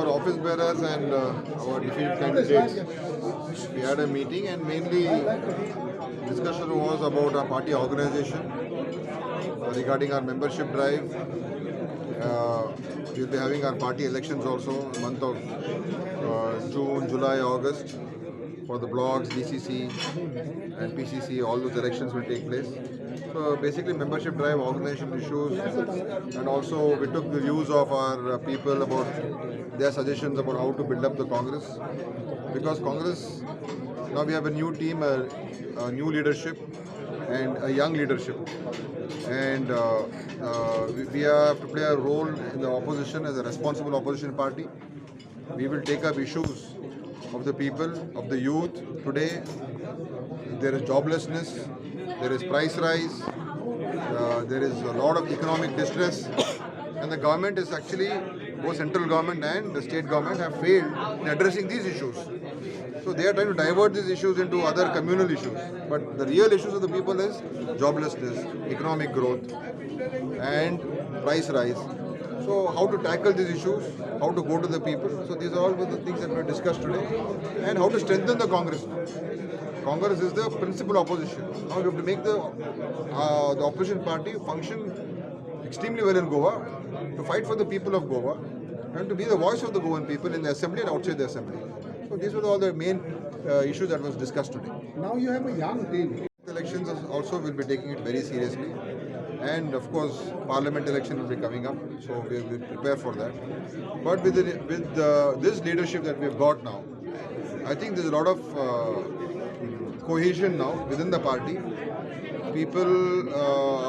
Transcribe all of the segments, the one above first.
our office bearers and our defeated candidates, we had a meeting, and mainly discussion was about our party organization regarding our membership drive. We'll be having our party elections also month of June, July, August for the blocks, DCC and PCC. All those elections will take place. So basically membership drive, organization issues, and also we took the views of our people about their suggestions about how to build up the Congress. Because Congress, now we have a new team, a new leadership and a young leadership. And we have to play a role in the opposition as a responsible opposition party. We will take up issues of the people, of the youth. Today, there is joblessness, there is price rise, there is a lot of economic distress, and the government is actually, both central government and the state government have failed in addressing these issues. So they are trying to divert these issues into other communal issues. But the real issues of the people is joblessness, economic growth, and price rise. So how to tackle these issues, how to go to the people. So these are all the things that we discussed today. And how to strengthen the Congress. Congress is the principal opposition. Now we have to make the opposition party function extremely well in Goa, to fight for the people of Goa, and to be the voice of the Goan people in the assembly and outside the assembly. So these were all the main issues that was discussed today. Now you have a young team. The elections also will be taking it very seriously, and of course parliament election will be coming up, so we will prepare for that. But with this leadership that we have got now, I think there's a lot of cohesion now within the party. People,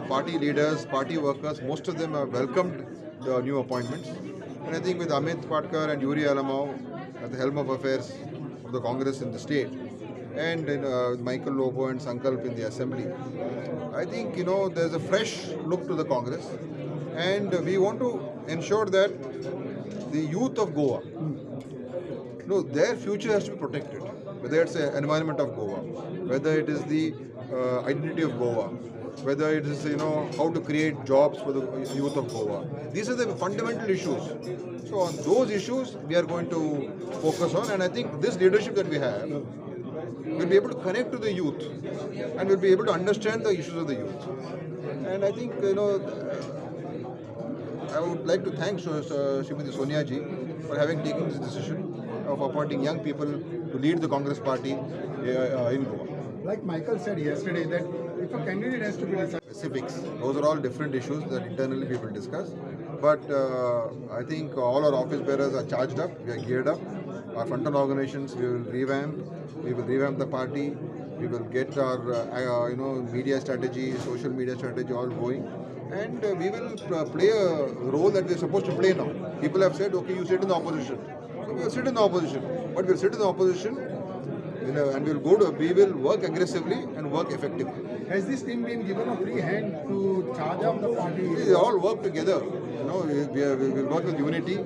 party leaders, party workers, most of them have welcomed the new appointments. And I think with Amit Patkar and Yuri Alamau at the helm of affairs of the Congress in the state, and Michael Lobo and Sankalp in the assembly, I think there's a fresh look to the Congress, and we want to ensure that the youth of Goa, their future has to be protected. Whether it's the environment of Goa, whether it is the identity of Goa, whether it is how to create jobs for the youth of Goa. These are the fundamental issues. So on those issues we are going to focus on, and I think this leadership that we have will be able to connect to the youth and will be able to understand the issues of the youth. And I think I would like to thank Srimati Sonia ji for having taken this decision of appointing young people to lead the Congress party in Goa. Like Michael said yesterday, that if a candidate has to be decided. Specifics, those are all different issues that internally people discuss. But I think all our office bearers are charged up, we are geared up. Our frontal organizations, we will revamp the party, we will get our media strategy, social media strategy all going. And we will play a role that we are supposed to play now. People have said, okay, you sit in the opposition. So we will sit in the opposition. But we will sit in the opposition and we will work aggressively and work effectively. Has this team been given a free hand to charge up the party? We all work together. We will work with unity,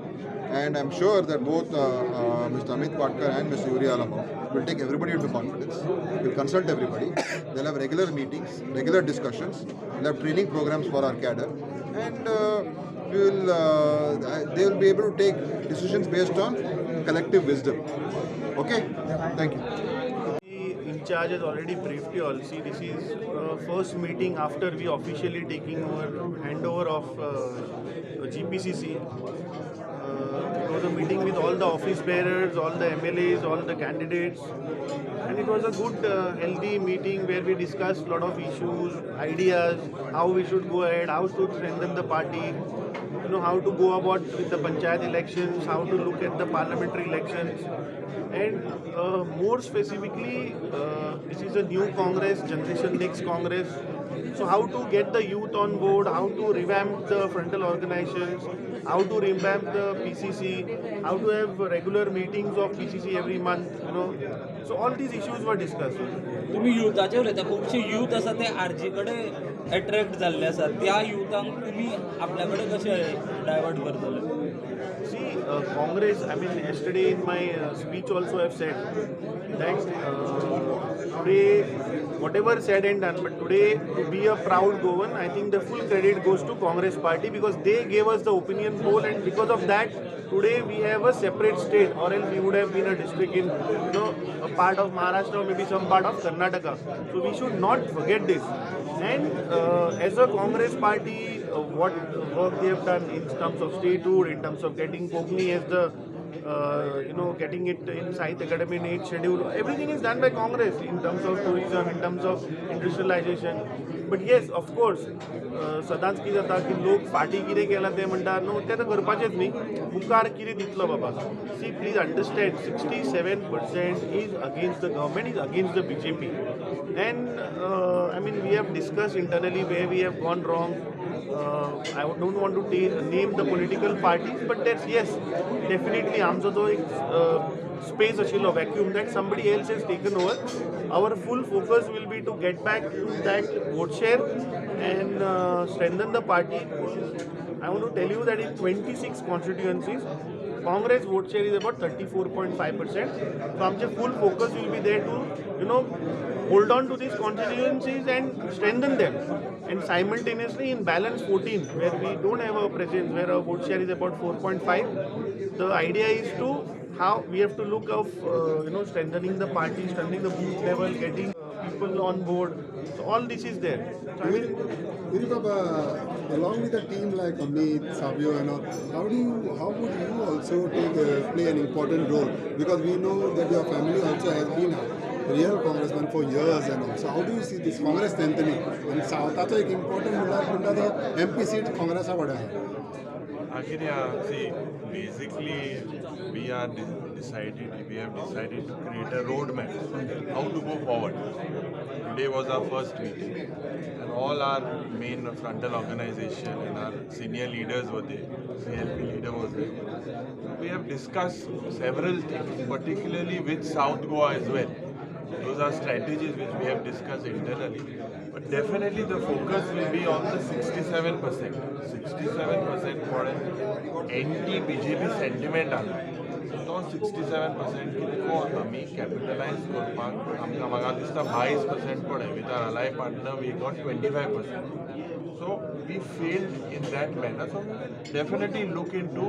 and I'm sure that both Mr. Amit Patkar and Mr. Yuri Alamau will take everybody into confidence. We'll consult everybody. They'll have regular meetings, regular discussions. We'll have training programs for our cadre, and they will be able to take decisions based on collective wisdom. Okay? Thank you. In charge has already briefed you all. See, this is first meeting after we officially taking over handover of GPCC. It was a meeting with all the office bearers, all the MLAs, all the candidates, and it was a good, healthy meeting where we discussed a lot of issues, ideas, how we should go ahead, how to strengthen the party, how to go about with the panchayat elections, how to look at the parliamentary elections. And more specifically, this is a new Congress, Generation Next Congress. So how to get the youth on board, how to revamp the frontal organizations, how to revamp the PCC, how to have regular meetings of PCC every month, So all these issues were discussed. तुम्ही युथाचे उलयता, खूबशे youth आसा ते RG कडेन attract जाल्ले आसात. त्या युथांक तुम्ही आपल्या कडेन कशे डायवर्ट करतले? See, Congress, I mean, yesterday in my speech also I've said that today, whatever said and done, but today to be a proud Goan, I think the full credit goes to Congress party because they gave us the opinion poll, and because of that, today we have a separate state, or else we would have been a district in, a part of Maharashtra or maybe some part of Karnataka. So we should not forget this. And as a Congress party, what work they have done in terms of statehood, in terms of getting Kokni as the getting it in Sahitya Academy in 8th schedule. Everything is done by Congress in terms of tourism, in terms of industrialization. But yes, of course, सदांच कितें जाता की लोक फाटी कितें केलां तें म्हणटा न्हू तें तर करपाचेंच न्ही मुखार कितें दितलो बाबा see please understand 67% is against the government is against the BJP and I mean we have discussed internally where we have gone wrong. I don't want to name the political parties, but that's yes, definitely आमचो जो एक space आशिल्लो vacuum that somebody else has taken over. Our full focus will be to get back to that vote share and strengthen the party. I want to tell you that in 26 constituencies, Congress vote share is about 34.5%. So our full focus will be there to, hold on to these constituencies and strengthen them. And simultaneously in balance 14, where we don't have a presence, where our vote share is about 4.5, the idea is to how we have to look of, strengthening the party, strengthening the booth level, getting people on board. So all this is there. So I mean, along with a team like Amit, Savio, and all, how would you also play an important role? Because we know that your family also has been a real congressman for years and all. So how do you see this Congress strengthening? And South's एक important मुद्दा था MP seat Congress का बड़ा है. See, basically, we have decided to create a roadmap how to go forward. Today was our first meeting, and all our main frontal organization and our senior leaders were there. CLP leader was there. We have discussed several things, particularly with South Goa as well. Those are strategies which we have discussed internally. But definitely the focus will be on the 67%. 67% for an anti-BJP sentiment आला. तो 67% कितको आम्ही capitalize करपाक आमकां म्हाका दिसता 22% पडे. With our ally partner we got 25%. So we failed in that manner. So definitely look into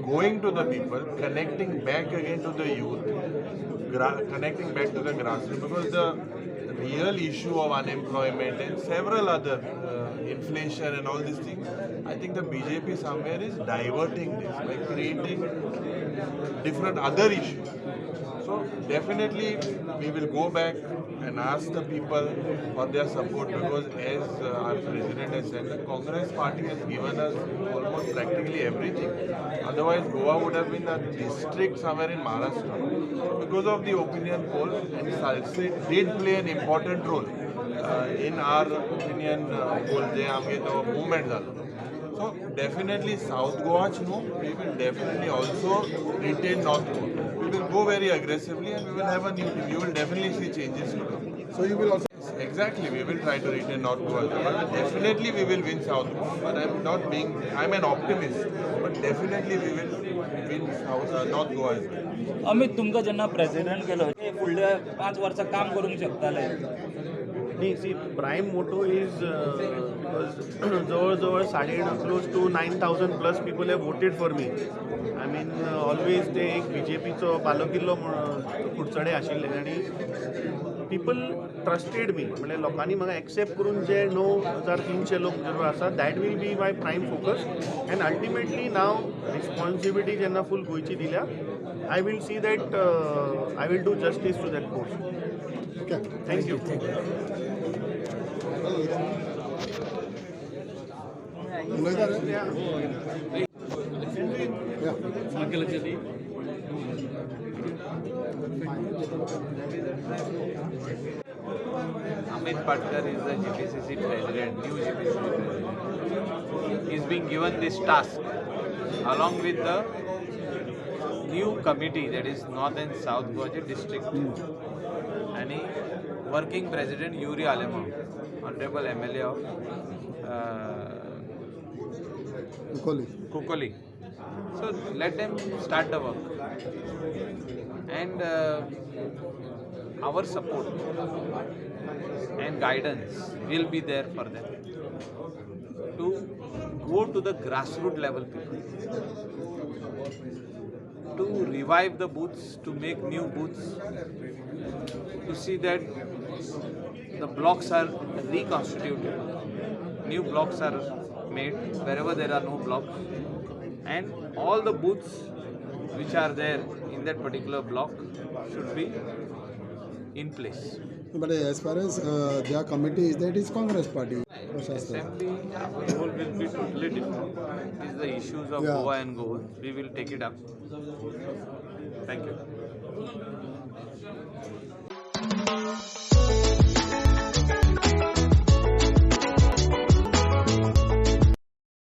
going to the people, connecting back again to the youth, connecting back to the grassroots, because the real issue of unemployment and several other inflation and all these things, I think the BJP somewhere is diverting this by creating different other issues. So definitely we will go back and ask the people for their support, because as our president has said, the Congress party has given us almost practically everything. Otherwise Goa would have been a district somewhere in Maharashtra. So because of the opinion poll, and Salsa did play an important role in our opinion poll, the movement zalo. So definitely South Goa, we will definitely also retain North Goa. We will go very aggressively and we will have a new team. You will definitely see changes to come. So you will also. Exactly, we will try to retain North Goa. But definitely we will win South Goa. But I'm an optimist. But definitely we will win North Goa as well. Amit तुमकां जेन्ना president केलो फुडल्या 5 वर्सां काम करूंक शकताले न्ही सी prime motto is जवळ close to 9,000+ people have voted for me. I mean always ते एक BJPचो बालोकिल्लो कुडचडे आशिल्ले आनी पीपल ट्रस्टेड मी. म्हणजे लोकांनी म्हाका एक्सेप्ट करून जे 9,300 लोक जर आसा that will be my prime focus. And ultimately नाव रिस्पॉन्सिबिलिटी जेन्ना फूल गोंयची दिल्या, I will see that I will do justice to that post. Okay. Thank you. Amit Patkar is the GPCC president, new GPCC president. He is being given this task along with the new committee, that is North and South Goa district. And working president Yuri Alema, honorable MLA of Kukoli. So let them start the work, and our support and guidance will be there for them to go to the grassroots level people, to revive the booths, to make new booths, to see that the blocks are reconstituted, new blocks are made wherever there are no blocks, and all the booths which are there in that particular block should be in place. But as far as their committee is, that is Congress party. Assembly role will be totally different. These are the issues of Yeah. Goa and Goa. We will take it up. Thank you.